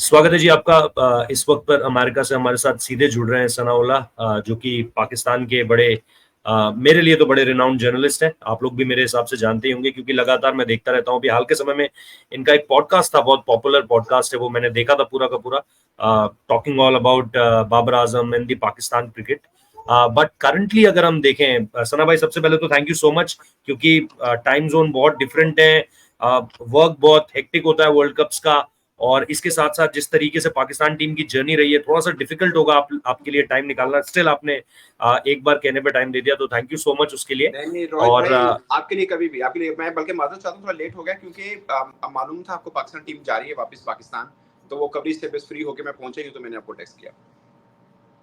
स्वागत है जी आपका। इस वक्त पर अमेरिका से हमारे साथ सीधे जुड़ रहे हैं सनाउल्लाह, जो कि पाकिस्तान के बड़े मेरे लिए तो बड़े रिनाउंड जर्नलिस्ट हैं। आप लोग भी मेरे हिसाब से जानते ही होंगे क्योंकि लगातार मैं देखता रहता हूँ। अभी हाल के समय में इनका एक पॉडकास्ट था, बहुत पॉपुलर पॉडकास्ट है वो, मैंने देखा था पूरा का पूरा, talking all about Babar Azam and the Pakistan cricket. But currently अगर हम देखें, सना भाई सबसे पहले तो थैंक यू सो मच, क्योंकि टाइम जोन बहुत डिफरेंट है, वर्क बहुत हेक्टिक होता है वर्ल्ड कप्स का, और इसके साथ साथ जिस तरीके से पाकिस्तान टीम की जर्नी रही है, थोड़ा सा डिफिकल्ट होगा आपके लिए टाइम निकालना। स्टिल आपने एक बार कहने पे टाइम दे दिया, तो थैंक यू सो मच उसके लिए। नहीं रोहित और भाई, आपके लिए कभी भी, आपके लिए मैं बल्कि माजूद चाहता हूँ, थोड़ा लेट हो गया क्योंकि मालूम था आपको पाकिस्तान टीम जा रही है वापस पाकिस्तान, तो वो कवरेज से बस फ्री होके मैं पहुंचेगी तो मैंने आपको टेक्स्ट किया।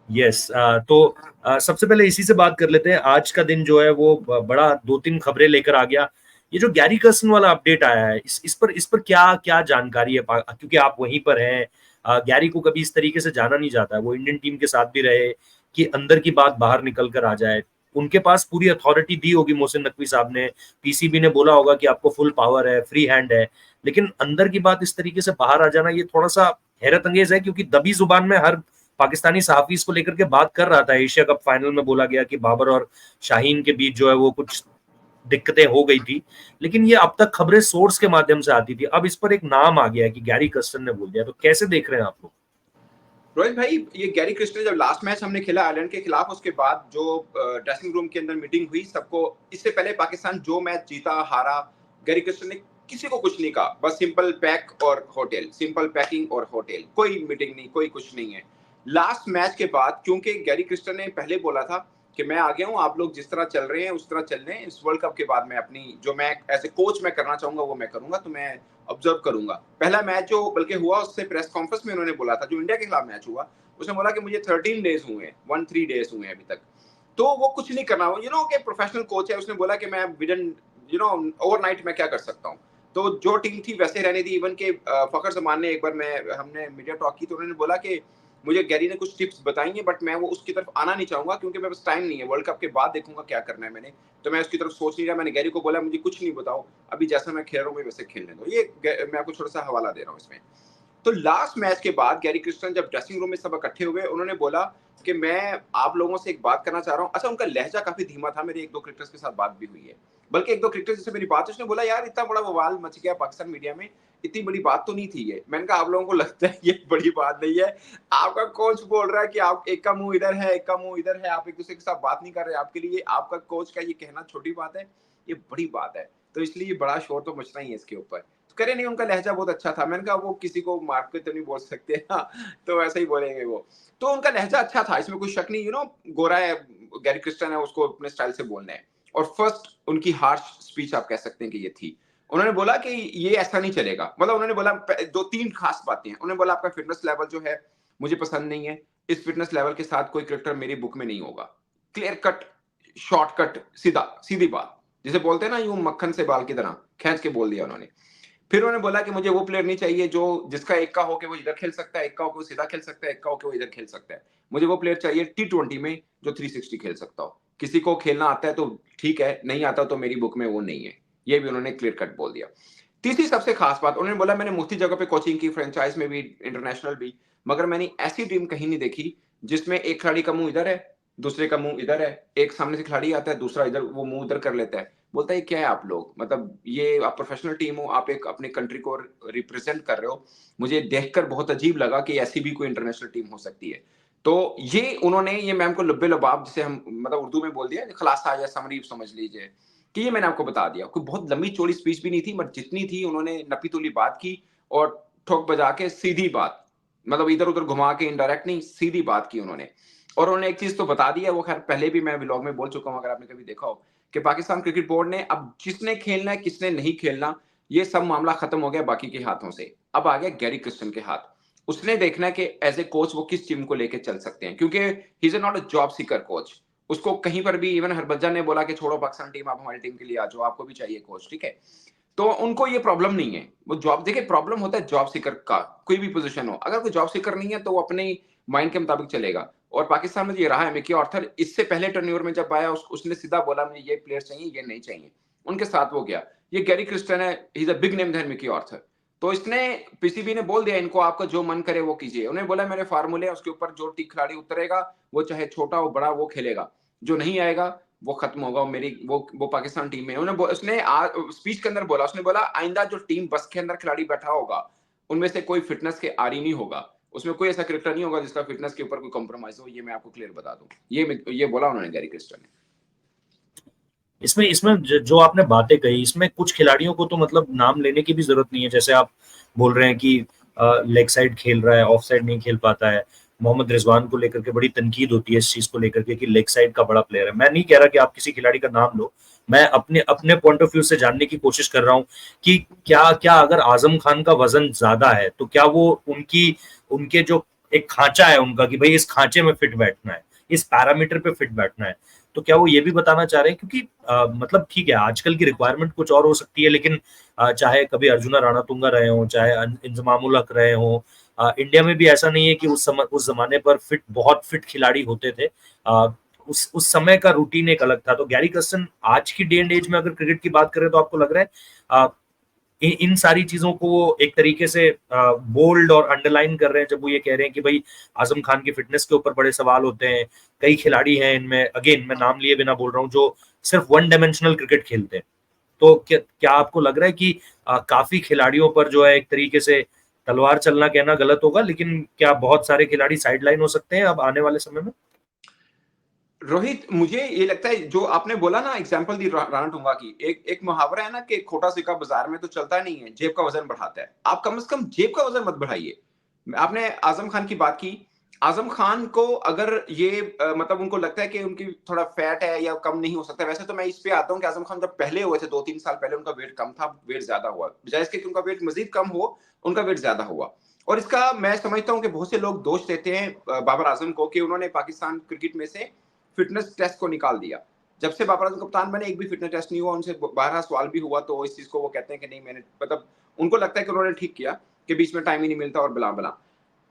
यस, तो सबसे पहले इसी से बात कर लेते हैं। आज का दिन जो है वो बड़ा 2-3 खबरें लेकर आ गया। ये जो गैरी कर्सन वाला अपडेट आया है, इस पर क्या क्या जानकारी है, क्योंकि आप वहीं पर हैं। गैरी को कभी इस तरीके से जाना नहीं जाता है, वो इंडियन टीम के साथ भी रहे कि अंदर की बात बाहर निकल कर आ जाए। उनके पास पूरी अथॉरिटी दी होगी मोहसिन नकवी साहब ने, पीसीबी ने बोला होगा कि आपको फुल पावर है, फ्री हैंड है, लेकिन अंदर की बात इस तरीके से बाहर आ जाना, ये थोड़ा सा हैरत अंगेज है। क्योंकि दबी जुबान में हर पाकिस्तानी सहाफी इसको लेकर के बात कर रहा था। एशिया कप फाइनल में बोला गया कि बाबर और शाहीन के बीच जो है वो कुछ दिक्कतें हो गई थी, लेकिन ये अब तक खबरें सोर्स के माध्यम से आती थी। अब इस पर एक नाम आ गया है कि गैरी कर्स्टन ने बोल दिया, तो कैसे देख रहे हैं आप लोग? रोहित भाई, ये गैरी क्रिस्टन जब लास्ट मैच हमने खेला आयरलैंड के खिलाफ, उसके बाद जो ड्रेसिंग रूम के अंदर मीटिंग हुई सबको, इससे पहले पाकिस्तान जो मैच जीता हारा, गैरी क्रिस्टन ने किसी को कुछ नहीं कहा, बस सिंपल पैक और होटल, सिंपल पैकिंग और होटल, कोई मीटिंग नहीं, कोई कुछ नहीं है। लास्ट मैच के बाद क्योंकि गैरी क्रिस्टन ने पहले बोला था कि मैं आ गया हूँ, आप लोग जिस तरह चल रहे हैं उस तरह चल रहे हैं, इस वर्ल्ड कप के बाद मैं अपनी जो मैं एज ए कोच मैं करना चाहूंगा वो मैं करूंगा, तो मैं ऑब्जर्व करूंगा। पहला मैच जो बल्कि हुआ उससे प्रेस कॉन्फ्रेंस में उन्होंने बोला था, जो इंडिया के खिलाफ मैच हुआ, उसने बोला कि मुझे 13 डेज हुए हैं, 13 डेज हुए हैं अभी तक, तो वो कुछ नहीं करना, यू नो, कि प्रोफेशनल कोच है, उसने बोला कि मैं विदन, यू नो, ओवरनाइट मैं क्या कर सकता हूँ। तो जो टीम थी वैसे रहने दी। इवन के फखर जमान ने एक बार मैं हमने मीडिया टॉक की तो उन्होंने बोला कि मुझे गैरी ने कुछ टिप्स बताई हैं, बट मैं वो उसकी तरफ आना नहीं चाहूंगा क्योंकि मेरे पास टाइम नहीं है, वर्ल्ड कप के बाद देखूंगा क्या करना है मैंने, तो मैं उसकी तरफ सोच नहीं रहा। मैंने गैरी को बोला मुझे कुछ नहीं बताओ, अभी जैसा मैं खेल रहा हूँ वैसे खेलने दो। ये मैं आपको थोड़ा सा हवाला दे रहा हूँ इसमें। तो लास्ट मैच के बाद गैरी क्रिस्टन जब ड्रेसिंग रूम में सब इकट्ठे हुए, उन्होंने बोला कि मैं आप लोगों से एक बात करना चाह रहा हूँ। अच्छा, उनका लहजा काफी धीमा था, मेरी एक दो क्रिकेटर्स के साथ बात भी हुई है, बल्कि एक दो क्रिकेटर्स से मेरी बात, उसने बोला यार इतना बड़ा बवाल मच गया पाकिस्तान मीडिया में, इतनी बड़ी बात तो नहीं थी ये। मैंने कहा आप लोगों को लगता है ये बड़ी बात नहीं है, आपका कोच बोल रहा है कि आप एक का मुंह इधर है एक का मुंह इधर है, आप एक दूसरे के साथ बात नहीं कर रहे, आपके लिए आपका कोच का ये कहना छोटी बात है, ये बड़ी बात है, तो इसलिए बड़ा शोर तो मचना ही है इसके ऊपर। करे नहीं, उनका लहजा बहुत अच्छा था। मैंने कहा वो किसी को मार के तो नहीं बोल सकते ना, तो ऐसा ही बोलेंगे वो। तो उनका लहजा अच्छा था, इसमें कोई शक नहीं, यू नो, गोरा है, गैरी क्रिस्टन है, उसको अपने स्टाइल से बोलना है। और फर्स्ट उनकी हार्श स्पीच आप कह सकते हैं कि ये थी। उन्होंने बोला कि ये ऐसा नहीं चलेगा, मतलब उन्होंने बोला दो तीन खास बातें हैं। उन्होंने बोला आपका फिटनेस लेवल जो है मुझे पसंद नहीं है, इस फिटनेस लेवल के साथ कोई क्रिकेटर मेरी बुक में नहीं होगा। क्लियर कट, शॉर्टकट, सीधा सीधी बात, जिसे बोलते हैं ना यूं मक्खन से बाल की तरह खींच के बोल दिया उन्होंने। फिर उन्होंने बोला कि मुझे वो प्लेयर नहीं चाहिए जो जिसका इक्का हो के वो इधर खेल सकता है, इक्का हो के वो सीधा खेल सकता है, इक्का हो के वो इधर खेल सकता है। मुझे वो प्लेयर चाहिए T20 में जो 360 खेल सकता हो। किसी को खेलना आता है तो ठीक है, नहीं आता तो मेरी बुक में वो नहीं है। ये भी उन्होंने क्लियर कट बोल दिया। तीसरी सबसे खास बात, उन्होंने बोला मैंने मुफ्ती जगह पे कोचिंग की, फ्रेंचाइज में भी, इंटरनेशनल भी, मगर मैंने ऐसी टीम कहीं नहीं देखी जिसमें एक खिलाड़ी का मुंह इधर है, दूसरे का मुंह इधर है, एक सामने से खिलाड़ी आता है, दूसरा इधर, वो मुंह इधर कर लेता है। बोलता है क्या है आप लोग, मतलब ये आप प्रोफेशनल टीम हो, आप एक अपने कंट्री को रिप्रेजेंट कर रहे हो। मुझे देखकर बहुत अजीब लगा कि ऐसी भी कोई इंटरनेशनल टीम हो सकती है। तो ये उन्होंने, ये मैम को लब्बे लबाब, जिसे हम मतलब उर्दू में बोल दिया, खलासा या समरी समझ लीजिए, कि ये मैंने आपको बता दिया। कोई बहुत लंबी चौड़ी स्पीच भी नहीं थी, बट जितनी थी उन्होंने नपी तुली बात की और ठोक बजा के सीधी बात, मतलब इधर उधर घुमा के इनडायरेक्ट नहीं, सीधी बात की उन्होंने। और उन्होंने एक चीज तो बता दी है, वो खैर पहले भी मैं व्लॉग में बोल चुका हूं, अगर आपने कभी देखा हो, कि पाकिस्तान क्रिकेट बोर्ड ने अब जिसने खेलना है किसने नहीं खेलना, ये सब मामला खत्म हो गया बाकी के हाथों से। अब आ गया गैरी क्रिस्टन के हाथ। उसने देखना है कि एज ए कोच वो किस टीम को लेके चल सकते हैं, क्योंकि he is not a job seeker coach. उसको कहीं पर भी, इवन हरभजन ने बोला कि छोड़ो पाकिस्तान टीम, आप हमारी टीम के लिए आ जाओ, आपको भी चाहिए कोच, ठीक है। तो उनको ये प्रॉब्लम नहीं है, वो जॉब, देखिए प्रॉब्लम होता है जॉब सीकर का, कोई भी पोजीशन हो, अगर कोई जॉब सीकर नहीं है तो वो अपने माइंड के मुताबिक चलेगा। और पाकिस्तान में ये रहा है, मिकी आर्थर इससे पहले टर्नओवर में जब आया उसने सीधा बोला मुझे ये प्लेयर चाहिए, ये नहीं चाहिए, उनके साथ वो गया। ये गैरी क्रिस्टन है, he is a big name then Mickey Arthur. तो इसने पीसीबी ने बोल दिया इनको आपका जो मन करे वो कीजिए। उन्होंने बोला मेरे फार्मूले हैं उसके ऊपर जो खिलाड़ी उतरेगा वो चाहे छोटा हो बड़ा वो खेलेगा। जो नहीं आएगा वो खत्म होगा। मेरी वो पाकिस्तान टीम में उसने स्पीच के अंदर बोला, उसने बोला आइंदा जो टीम बस के अंदर खिलाड़ी बैठा होगा उनमें से कोई फिटनेस के आरी नहीं होगा। उसमें कोई ऐसा क्रिकेटर नहीं होगा जिसका फिटनेस के ऊपर कोई कॉम्प्रोमाइज हो। ये मैं आपको क्लियर बता दूं। ये बोला उन्होंने गैरी क्रिस्टन ने। इसमें इसमें जो आपने बातें कही, इसमें कुछ खिलाड़ियों को तो मतलब नाम लेने की भी जरूरत नहीं है। जैसे आप बोल रहे हैं कि लेग साइड खेल रहा है, ऑफ साइड नहीं खेल पाता है। मोहम्मद रिजवान को लेकर के बड़ी तनकीद होती है इस चीज को लेकर के कि लेग साइड का बड़ा प्लेयर है। मैं नहीं कह रहा कि आप किसी खिलाड़ी का नाम लो, मैं अपने अपने पॉइंट ऑफ व्यू से जानने की कोशिश कर रहा हूँ कि क्या क्या अगर आजम खान का वजन ज्यादा है तो क्या वो उनके जो एक खांचा है उनका कि भाई इस खांचे में फिट बैठना है, इस पैरामीटर पे फिट बैठना है, तो क्या वो ये भी बताना चाह रहे हैं? क्योंकि मतलब ठीक है आजकल की रिक्वायरमेंट कुछ और हो सकती है, लेकिन चाहे कभी अर्जुना राणातुंगा रहे हो, चाहे इंजमामुल हक रहे हो, इंडिया में भी ऐसा नहीं है कि उस जमाने पर बहुत फिट खिलाड़ी होते थे। उस समय का रूटीन एक अलग था। तो गैरी कर्स्टन आज की डे एंड एज में अगर क्रिकेट की बात करें तो आपको लग रहा है इन सारी चीजों को वो एक तरीके से बोल्ड और अंडरलाइन कर रहे हैं जब वो ये कह रहे हैं कि भाई आजम खान की फिटनेस के ऊपर बड़े सवाल होते हैं। कई खिलाड़ी हैं इनमें, अगेन मैं नाम लिए बिना बोल रहा हूँ, जो सिर्फ वन डायमेंशनल क्रिकेट खेलते हैं। तो क्या आपको लग रहा है कि काफी खिलाड़ियों पर जो है एक तरीके से तलवार चलना कहना गलत होगा, लेकिन क्या बहुत सारे खिलाड़ी साइडलाइन हो सकते हैं अब आने वाले समय में? रोहित, मुझे ये लगता है जो आपने बोला ना, एग्जांपल दी राणा टूंगा की, एक एक मुहावरा है ना कि खोटा सिक्का बाजार में तो चलता नहीं है, जेब का वजन बढ़ाता है। आप कम से कम जेब का वजन मत बढ़ाइए। आपने आजम खान की बात की। आजम खान को अगर ये मतलब उनको लगता है कि उनकी थोड़ा फैट है या कम नहीं हो सकता, वैसे तो मैं इस पे आता हूँ कि आजम खान जब पहले हुए थे 2-3 साल पहले उनका वेट कम था, वेट ज्यादा हुआ, बजाय इसके कि उनका वेट मजीद कम हो, उनका वेट ज्यादा हुआ। और इसका मैं समझता हूँ कि बहुत से लोग दोष देते हैं बाबर आजम को कि उन्होंने पाकिस्तान क्रिकेट में से फिटनेस टेस्ट को निकाल दिया। जब से बाबर आजम कप्तान बने एक भी फिटनेस टेस्ट नहीं हुआ। उनसे 12 सवाल भी हुआ तो इस चीज को वो कहते हैं कि नहीं मैंने मतलब उनको लगता है कि उन्होंने ठीक किया कि बीच में टाइम ही नहीं मिलता और बला बला।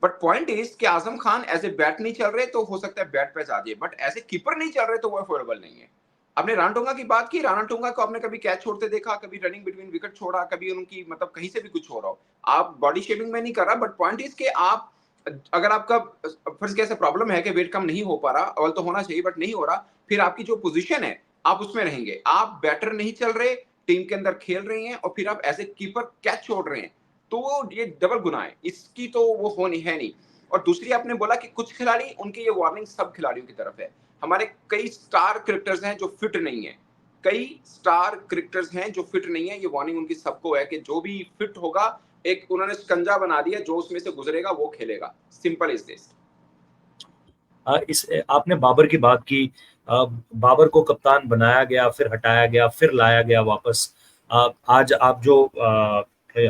बट पॉइंट इज कि Azam Khan as a bat नहीं चल रहे तो हो सकता है बैट पे जा दिए, बट एज ए कीपर नहीं चल रहे तो वो अफोर्डेबल नहीं है। आपने राणा की बात की, राणा टोंगा को आपने कभी कैच छोड़ते देखा, कभी रनिंग बिटवीन विकेट छोड़ा, कभी उनकी मतलब कहीं से भी कुछ हो रहा हो। आप बॉडी शेमिंग में नहीं कर रहा, बट पॉइंट इज कि आप अगर आपका फर्ज कैसे प्रॉब्लम है कि वेट कम नहीं हो पा रहा, ऑल तो होना चाहिए बट नहीं हो रहा, फिर आपकी जो पोजीशन है आप उसमें रहेंगे। आप बैटर नहीं चल रहे, टीम के अंदर खेल रहे हैं और फिर आप एज ए कीपर कैच छोड़ रहे हैं, तो ये डबल गुनाह है। इसकी तो वो होनी है नहीं। और दूसरी आपने बोला कि कुछ खिलाड़ी, उनकी ये वार्निंग सब खिलाड़ियों की तरफ है। हमारे कई स्टार क्रिकेटर्स हैं जो फिट नहीं है, कई स्टार क्रिकेटर्स हैं जो फिट नहीं है। ये वार्निंग उनकी सबको है कि जो भी फिट होगा, एक उन्होंने शिकंजा बना दिया, जो उसमें से गुजरेगा वो खेलेगा। Simple is this. इस आपने बाबर की बात की। बाबर को कप्तान बनाया गया, फिर हटाया गया, फिर लाया गया वापस। आज आप जो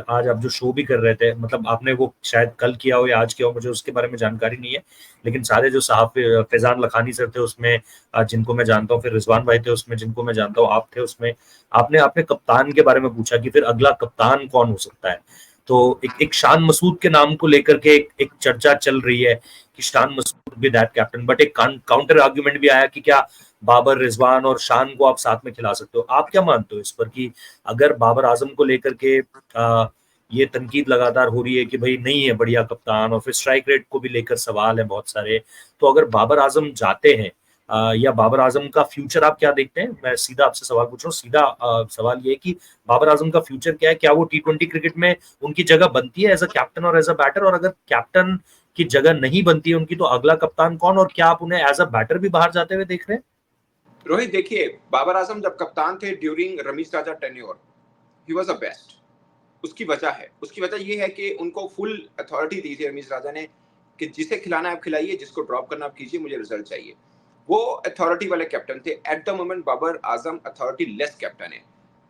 आज आप जो शो भी कर रहे थे, मतलब आपने वो शायद कल किया हो या आज किया हो, मुझे उसके बारे में जानकारी नहीं है, लेकिन सारे जो साहब फैजान लखानी सर थे उसमें, जिनको मैं जानता हूँ, फिर रिजवान भाई थे उसमें जिनको मैं जानता हूँ, आप थे उसमें। आपने आपने कप्तान के बारे में पूछा कि फिर अगला कप्तान कौन हो सकता है। तो एक शान मसूद के नाम को लेकर के एक चर्चा चल रही है कि शान मसूद भी दैट कैप्टन, बट एक काउंटर आर्ग्यूमेंट भी आया कि क्या बाबर, रिजवान और शान को आप साथ में खिला सकते हो? आप क्या मानते हो इस पर कि अगर बाबर आजम को लेकर के ये तनकीद लगातार हो रही है कि भाई नहीं है बढ़िया कप्तान, और फिर स्ट्राइक रेट को भी लेकर सवाल है बहुत सारे, तो अगर बाबर आजम जाते हैं या बाबर आजम का फ्यूचर आप क्या देखते हैं? मैं सीधा आपसे सवाल पूछ रहा हूँ, सीधा सवाल ये है कि बाबर आजम का फ्यूचर क्या है? क्या वो T20 क्रिकेट में उनकी जगह बनती है एज अ कैप्टन और एज अ बैटर? और अगर कैप्टन की जगह नहीं बनती है उनकी, तो अगला कप्तान कौन? और क्या आप उन्हें एज अ बैटर भी बाहर जाते हुए देख रहे हैं? रोहित देखिए, बाबर आजम जब कप्तान थे during Ramiz Raja tenure, he was the best. उसकी वजह है, उसकी वजह ये है कि उनको फुल अथॉरिटी दी थी रमीज राजा ने कि जिसे खिलाना है आप खिलाइए, जिसको ड्रॉप करना आप कीजिए, मुझे रिजल्ट चाहिए। वो अथॉरिटी वाले कैप्टन थे। At the moment Babar Azam authority less captain है।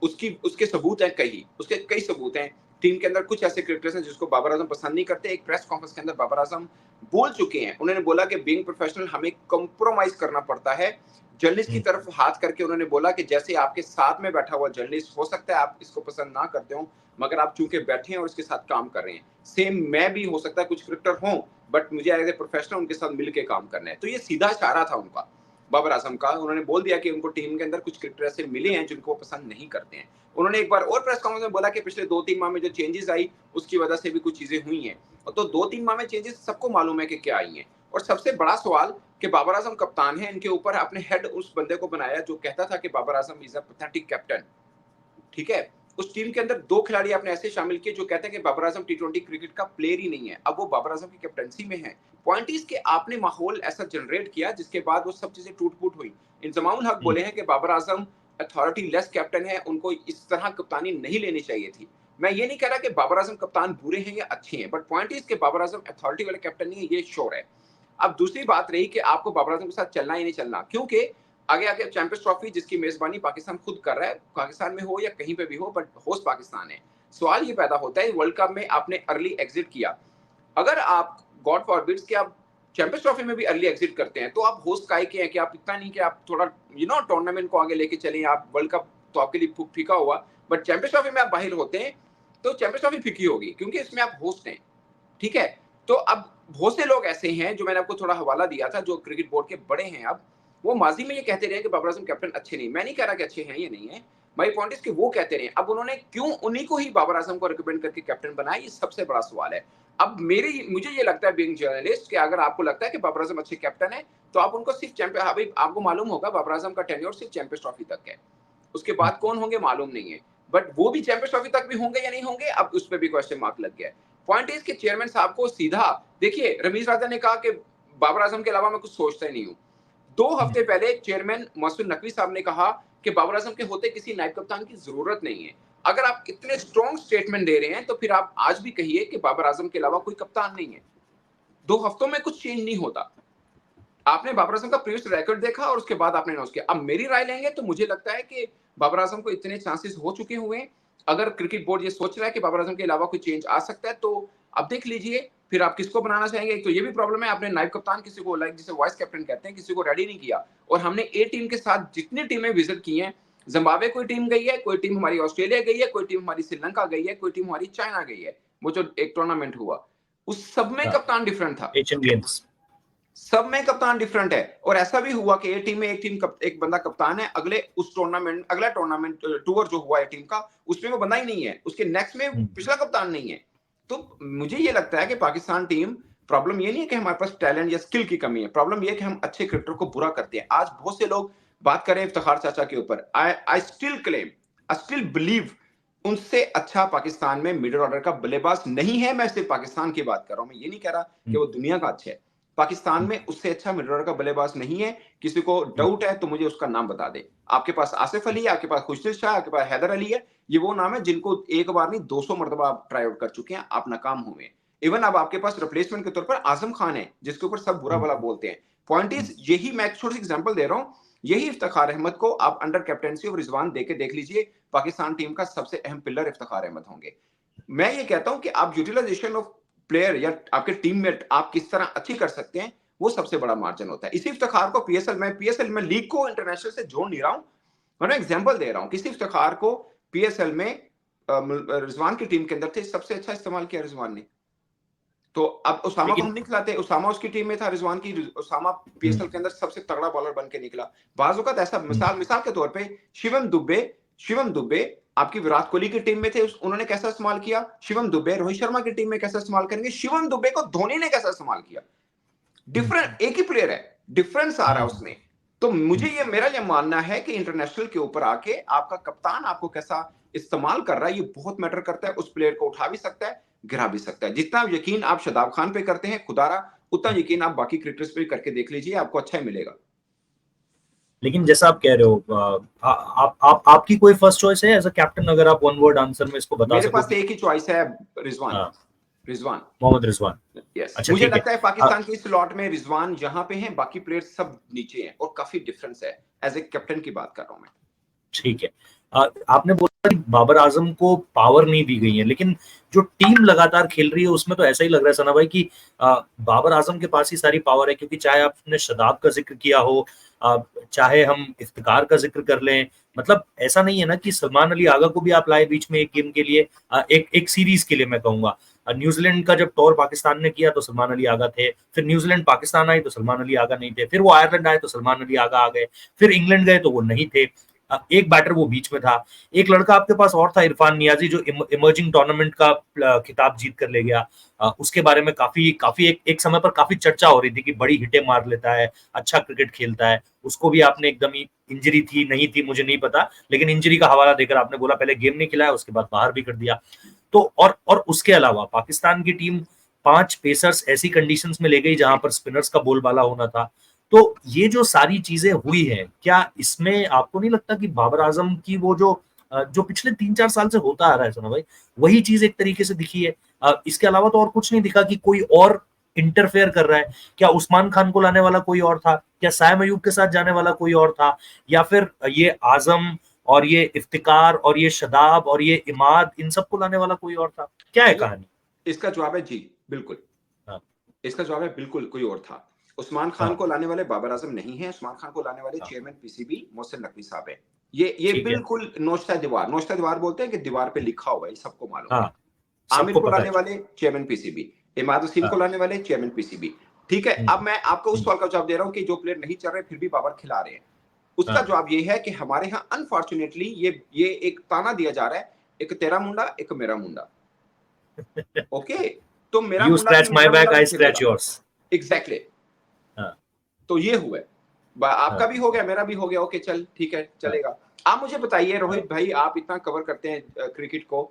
उसकी उसके सबूत हैं कई, उसके कई सबूत हैं। टीम के अंदर कुछ ऐसे क्रिकेटर्स हैं जिसको बाबर आजम पसंद नहीं करते। एक प्रेस कॉन्फ्रेंस के अंदर बाबर आजम बोल चुके हैं, उन्होंने बोला कि बीइंग प्रोफेशनल हमें कॉम्प्रोमाइज करना पड़ता है। जर्नलिस्ट की तरफ हाथ करके उन्होंने बोला कि जैसे आपके साथ में बैठा हुआ जर्नलिस्ट, हो सकता है आप इसको पसंद ना करते हो, मगर आप चूंकि बैठे हैं और इसके साथ काम कर रहे हैं, सेम मैं भी हो सकता है कुछ क्रिकेटर हों, बट मुझे एज ए प्रोफेशनल उनके साथ मिलकर काम करना है। तो ये सीधा इशारा था उनका। बाबर आजम का। उन्होंने बोल दिया कि उनको टीम के अंदर कुछ क्रिकेटर ऐसे मिले हैं जिनको वो पसंद नहीं करते हैं। उन्होंने एक बार और प्रेस कॉन्फ्रेंस में बोला कि पिछले 2-3 माह में जो चेंजेस आई उसकी वजह से भी कुछ चीजें हुई हैं। तो 2-3 माह में चेंजेस सबको मालूम है कि क्या आई हैं। और सबसे बड़ा सवाल कि बाबर आजम कप्तान है, इनके ऊपर आपने हेड उस बंदे को बनाया जो कहता था कि Babar Azam is a pathetic captain. ठीक है, उस टीम के अंदर 2 खिलाड़ी आपने ऐसे शामिल किए जो कहते हैं कि बाबर आजम टी20 क्रिकेट का प्लेयर ही नहीं है। अब वो बाबर आजम की कैप्टनसी में है। पॉइंट इज कि आपने माहौल ऐसा जनरेट किया जिसके बाद वो सब चीजें टूट-फूट हुई। इंजमामुल हक बोले हैं कि Babar Azam authority less captain है, उनको इस तरह कप्तानी नहीं लेनी चाहिए थी। मैं ये नहीं कह रहा कि बाबर आजम कप्तान बुरे हैं या अच्छे हैं, बट पॉइंट इज कि बाबर आजम अथॉरिटी वाले कैप्टन नहीं है, ये श्योर है। अब दूसरी बात रही कि आपको बाबर आजम के साथ चलना ही नहीं चलना, क्योंकि आगे आगे चैंपियंस ट्रॉफी जिसकी मेजबानी पाकिस्तान खुद कर रहा है, पाकिस्तान में हो या कहीं पे भी हो, बट होस्ट पाकिस्तान है। सवाल ये पैदा होता है वर्ल्ड कप में आपने अर्ली एग्जिट किया, अगर आप गॉड फॉरबिड्स कि आप चैंपियंस ट्रॉफी में भी अर्ली एग्जिट करते हैं तो आप होस्ट काय के हैं कि आप इतना नहीं कि आप थोड़ा टूर्नामेंट को आगे लेके चलें, आप वर्ल्ड कप तो आपके लिए फीका हुआ, बट चैंपियंस ट्रॉफी में आप बाहर होते हैं तो चैंपियंस ट्रॉफी फीकी होगी क्योंकि इसमें आप होस्ट हैं। ठीक है, तो अब बहुत से लोग ऐसे हैं जो मैंने आपको थोड़ा हवाला दिया था जो क्रिकेट बोर्ड के बड़े हैं, अब वो माजी में ये कहते रहे कि बाबर आजम कैप्टन अच्छे नहीं। मैं नहीं कह रहा कि अच्छे हैं या नहीं है, माई पॉइंट इज कि वो कहते रहे। अब उन्होंने क्यों उन्हीं को ही बाबर आजम को रिकमेंड करके कैप्टन बनाया, ये सबसे बड़ा सवाल है। अब मुझे ये लगता है बीइंग जर्नलिस्ट कि अगर आपको लगता है कि बाबर आजम अच्छे कैप्टन है तो आप उनको सिर्फ चैंपियन, अभी आपको मालूम होगा बाबर आजम का टेन्योर सिर्फ चैंपियंस ट्रॉफी तक है, उसके बाद कौन होंगे मालूम नहीं है, बट वो भी चैंपियंस ट्रॉफी तक भी होंगे या नहीं होंगे अब उस पर भी क्वेश्चन मार्क लग गया है। पॉइंट इज कि चेयरमैन साहब को सीधा देखिए, रमीज राजा ने कहा कि बाबर आजम के अलावा मैं कुछ सोचता ही नहीं हूं। 2 हफ्ते पहले चेयरमैन मोहसिन नकवी साहब ने कहा कि बाबर आजम के होते किसी नायब कप्तान की जरूरत नहीं है। अगर आप इतने स्ट्रॉन्ग स्टेटमेंट दे रहे हैं तो फिर आप आज भी कहिए कि बाबर आजम के अलावा कोई कप्तान नहीं है। 2 हफ्तों में कुछ चेंज नहीं होता। आपने बाबर आजम का प्रीवियस रिकॉर्ड देखा और उसके बाद आपने अनाउंस किया। अब मेरी राय लेंगे तो मुझे लगता है कि बाबर आजम को इतने चांसेस हो चुके हुए हैं, अगर क्रिकेट बोर्ड ये सोच रहा है कि बाबर आजम के अलावा कोई चेंज आ सकता है तो अब देख लीजिए फिर आप किसको बनाना चाहेंगे। एक तो ये भी प्रॉब्लम है, आपने नायब कप्तान किसी को, लाइक जिसे वाइस कैप्टन कहते हैं, किसी को रेडी नहीं किया। और हमने ए टीम के साथ जितनी टीमें विजिट की हैं, जिम्बाब्वे कोई टीम गई है, कोई टीम हमारी ऑस्ट्रेलिया गई है, कोई टीम हमारी श्रीलंका गई है, कोई टीम हमारी चाइना गई है। वो जो एक टूर्नामेंट हुआ उस सब में कप्तान डिफरेंट था, एशियन गेम्स सब में कप्तान डिफरेंट है। और ऐसा भी हुआ कि ए टीम में एक बंदा कप्तान है, अगले उस टूर्नामेंट अगला टूर्नामेंट टूर जो हुआ है टीम का उसमें वो बंदा ही नहीं है, उसके नेक्स्ट में पिछला कप्तान नहीं है। तो मुझे ये लगता है कि पाकिस्तान टीम, प्रॉब्लम ये नहीं है कि हमारे पास टैलेंट या स्किल की कमी है, प्रॉब्लम ये है कि हम अच्छे क्रिकेटर को बुरा करते हैं। आज बहुत से लोग बात करें इफ्तिखार चाचा के ऊपर, I still claim, I still believe उनसे अच्छा पाकिस्तान में मिडिल ऑर्डर का बल्लेबाज नहीं है। मैं सिर्फ पाकिस्तान की बात कर रहा हूं, मैं ये नहीं कह रहा कि वो दुनिया का अच्छा है। पाकिस्तान में उससे अच्छा मिडिल ऑर्डर का बल्लेबाज नहीं है। किसी को डाउट है तो मुझे उसका नाम बता दे। आपके पास आसिफ अली है, आपके पास खुशदिल शाह, आपके पास हैदर अली है। ये वो नाम है जिनको एक बार नहीं 200 मरतबा आप ट्राई आउट कर चुके हैं, आप नाकाम हुए। इवन अब आपके पास रिप्लेसमेंट के तौर पर आजम खान है जिसके ऊपर सब बुरा भला बोलते हैं। पॉइंट इज यही, मैं छोटी सी एग्जांपल दे रहा हूं, यही इफ्तिखार अहमद को आप अंडर कैप्टेंसी ऑफ रिजवान देके देख लीजिए, पाकिस्तान टीम का सबसे अहम पिलर इफ्तिखार अहमद होंगे। मैं ये कहता हूं कि आप यूटिलाइजेशन ऑफ प्लेयर या आपके टीममेट आप किस तरह अच्छी कर सकते हैं, वो सबसे बड़ा मार्जिन होता है। इसी इफ्तिखार को पीएसएल में लीग को इंटरनेशनल से जोड़ नहीं रहा हूं, मैं एग्जांपल दे रहा हूं। किसी इफ्तिखार को पीएसएल में रिजवान की टीम के अंदर थे, सबसे अच्छा इस्तेमाल किया रिजवान ने। तो अब उसामा को हम नहीं खिलाते, उसामा उसकी टीम में था रिजवान की, उसामा पीएसएल के अंदर सबसे तगड़ा बॉलर बन के निकला। बाज़ ऐसा मिसाल के तौर पे शिवम दुबे आपकी विराट कोहली की टीम में थे, उन्होंने कैसा इस्तेमाल किया। शिवम दुबे रोहित शर्मा की टीम में कैसा इस्तेमाल करेंगे, शिवम दुबे को धोनी ने कैसा इस्तेमाल किया। डिफरेंट, एक ही प्लेयर है, डिफरेंस आ रहा है उसमें। तो मुझे मेरा ये मानना है कि इंटरनेशनल के ऊपर आके आपका कप्तान आपको कैसा इस्तेमाल कर रहा है, ये बहुत मैटर करता है। उस प्लेयर को उठा भी सकता है, गिरा भी सकता है। जितना यकीन आप शादाब खान पे करते हैं खुदारा, उतना यकीन आप बाकी क्रिकेटर्स पे करके देख लीजिए, आपको अच्छा ही मिलेगा। लेकिन जैसा आप कह रहे हो, आपकी कोई फर्स्ट चॉइस है एज अ कैप्टन, अगर आप वन वर्ड आंसर में इसको बता मेरे सको? पास एक ही चॉइस है, रिजवान। रिजवान, मोहम्मद रिजवान। यस। अच्छा, मुझे ठीक है। लगता है पाकिस्तान की स्लॉट में रिजवान जहां पे हैं, बाकी प्लेयर्स सब नीचे हैं और काफी डिफरेंस है। एज ए कैप्टन की बात कर रहा हूं मैं। ठीक है, आपने बोला कि बाबर आजम को पावर नहीं दी गई है, लेकिन जो टीम लगातार खेल रही है उसमें तो ऐसा ही लग रहा है सना भाई कि बाबर आजम के पास ही सारी पावर है, क्योंकि चाहे आपने शदाब का जिक्र किया हो, चाहे हम इफ्तिकार का जिक्र कर लें, मतलब ऐसा नहीं है ना कि सलमान अली आगा को भी आप लाए बीच में एक गेम के लिए, एक सीरीज के लिए मैं कहूंगा। न्यूजीलैंड का जब टूर पाकिस्तान ने किया तो सलमान अली आगा थे, फिर न्यूजीलैंड पाकिस्तान आई तो सलमान अली आगा नहीं थे, फिर वो आयरलैंड आए तो सलमान अली आगा आ गए, फिर इंग्लैंड गए तो वो नहीं थे। एक बैटर वो बीच में था। एक लड़का आपके पास और था, इरफान नियाजी, जो इमर्जिंग टूर्नामेंट का खिताब जीत कर ले गया। उसके बारे में काफी काफी एक समय पर काफी चर्चा हो रही थी कि बड़ी हिटें मार लेता है, अच्छा क्रिकेट खेलता है। उसको भी आपने एकदम ही, इंजरी थी नहीं थी मुझे नहीं पता, लेकिन इंजरी का हवाला देकर आपने बोला पहले गेम नहीं खिलाया, उसके बाद बाहर भी कर दिया। तो और उसके अलावा पाकिस्तान की टीम 5 पेसर्स ऐसी कंडीशंस में ले गई जहां पर स्पिनर्स का बोलबाला होना था। तो ये जो सारी चीजें हुई है, क्या इसमें आपको नहीं लगता कि बाबर आजम की वो जो पिछले 3-4 साल से होता आ रहा है सना भाई, वही चीज एक तरीके से दिखी है? इसके अलावा तो और कुछ नहीं दिखा कि कोई और इंटरफेयर कर रहा है। क्या उस्मान खान को लाने वाला कोई और था? क्या साइम अयूब के साथ जाने वाला कोई और था? या फिर ये आजम और ये इफ्तिकार और ये शदाब और ये इमाद, इन सबको लाने वाला कोई और था? क्या है कहानी? इसका जवाब है जी, बिल्कुल। हाँ। इसका जवाब है बिल्कुल कोई और था। उस्मान खान को लाने वाले बाबर आजम नहीं है, उस्मान खान को लाने वाले चेयरमैन पीसीबी मोहसिन नकवी साहब है। ये बिल्कुल नोश्ता दीवार बोलते हैं कि दीवार पे लिखा हुआ है, सबको मालूम है। आमिर को लाने वाले चेयरमैन पीसीबी, इमाद वसीम को लाने वाले चेयरमैन पीसीबी। ठीक है, अब मैं आपको उस सवाल का जवाब दे रहा हूं कि जो प्लेयर नहीं चल रहे फिर भी बाबर खिला रहे हैं। उसका जवाब ये है कि हमारे यहाँ अनफॉर्चुनेटली ये एक ताना दिया जा रहा है, एक तेरा मुंडा एक मेरा मुंडा। ओके, तो मेरा You Munda scratch my back, I scratch yours. Exactly. तो ये हुआ, आपका भी हो गया, मेरा भी हो गया। ओके, चल ठीक है, चलेगा। आप मुझे बताइए रोहित भाई, आप इतना कवर करते हैं क्रिकेट को,